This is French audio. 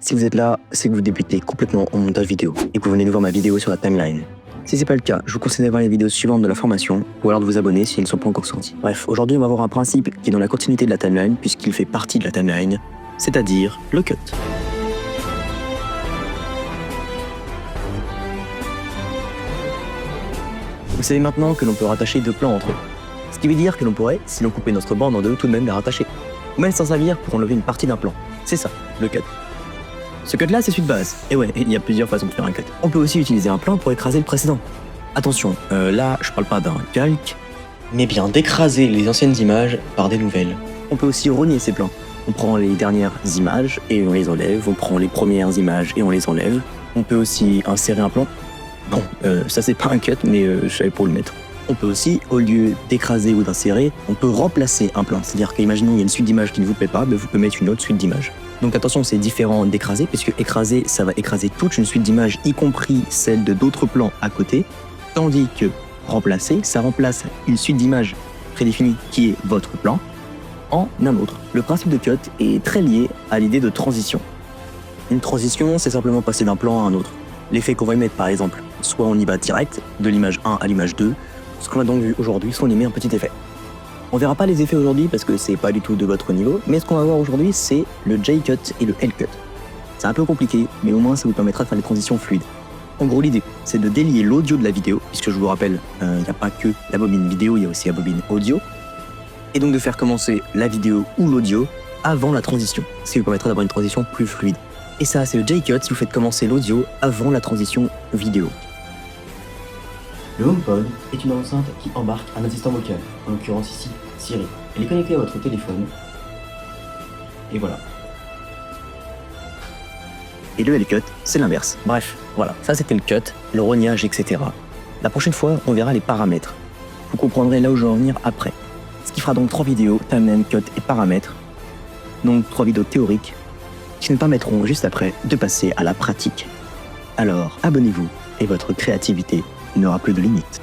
Si vous êtes là, c'est que vous débutez complètement en montage vidéo et que vous venez de voir ma vidéo sur la timeline. Si c'est pas le cas, je vous conseille d'aller voir les vidéos suivantes de la formation ou alors de vous abonner si elles ne sont pas encore sorties. Bref, aujourd'hui on va voir un principe qui est dans la continuité de la timeline puisqu'il fait partie de la timeline, c'est-à-dire le cut. Vous savez maintenant que l'on peut rattacher deux plans entre eux. Ce qui veut dire que l'on pourrait, si l'on coupait notre bande en deux, tout de même la rattacher. Ou même s'en servir pour enlever une partie d'un plan. C'est ça, le cut. Ce cut-là, c'est celui de base. Et ouais, il y a plusieurs façons de faire un cut. On peut aussi utiliser un plan pour écraser le précédent. Attention, là, je parle pas d'un calque, mais bien d'écraser les anciennes images par des nouvelles. On peut aussi rogner ces plans. On prend les dernières images et on les enlève, on prend les premières images et on les enlève. On peut aussi insérer un plan. Bon, ça c'est pas un cut, mais je savais pour le mettre. On peut aussi, au lieu d'écraser ou d'insérer, on peut remplacer un plan. C'est-à-dire qu'imaginons il y a une suite d'images qui ne vous plaît pas, vous pouvez mettre une autre suite d'images. Donc attention, c'est différent d'écraser, puisque écraser, ça va écraser toute une suite d'images, y compris celle de d'autres plans à côté, tandis que remplacer, ça remplace une suite d'images prédéfinie qui est votre plan en un autre. Le principe de cut est très lié à l'idée de transition. Une transition, c'est simplement passer d'un plan à un autre. L'effet qu'on va y mettre par exemple, soit on y va direct, de l'image 1 à l'image 2, ce qu'on a donc vu aujourd'hui, soit on y met un petit effet. On verra pas les effets aujourd'hui parce que c'est pas du tout de votre niveau, mais ce qu'on va voir aujourd'hui c'est le J-cut et le L-cut. C'est un peu compliqué, mais au moins ça vous permettra de faire des transitions fluides. En gros l'idée, c'est de délier l'audio de la vidéo, puisque je vous rappelle, il n'y a pas que la bobine vidéo, il y a aussi la bobine audio, et donc de faire commencer la vidéo ou l'audio avant la transition, ce qui vous permettra d'avoir une transition plus fluide. Et ça c'est le J-cut si vous faites commencer l'audio avant la transition vidéo. Le HomePod est une enceinte qui embarque un assistant vocal, en l'occurrence ici, Siri. Elle est connectée à votre téléphone. Et voilà. Et le L-cut, c'est l'inverse. Bref, voilà, ça c'était le cut, le rognage, etc. La prochaine fois, on verra les paramètres. Vous comprendrez là où je vais en venir après. Ce qui fera donc 3 vidéos, timeline, cut et paramètres. Donc 3 vidéos théoriques qui nous permettront juste après de passer à la pratique. Alors, abonnez-vous et votre créativité n'aura plus de limite.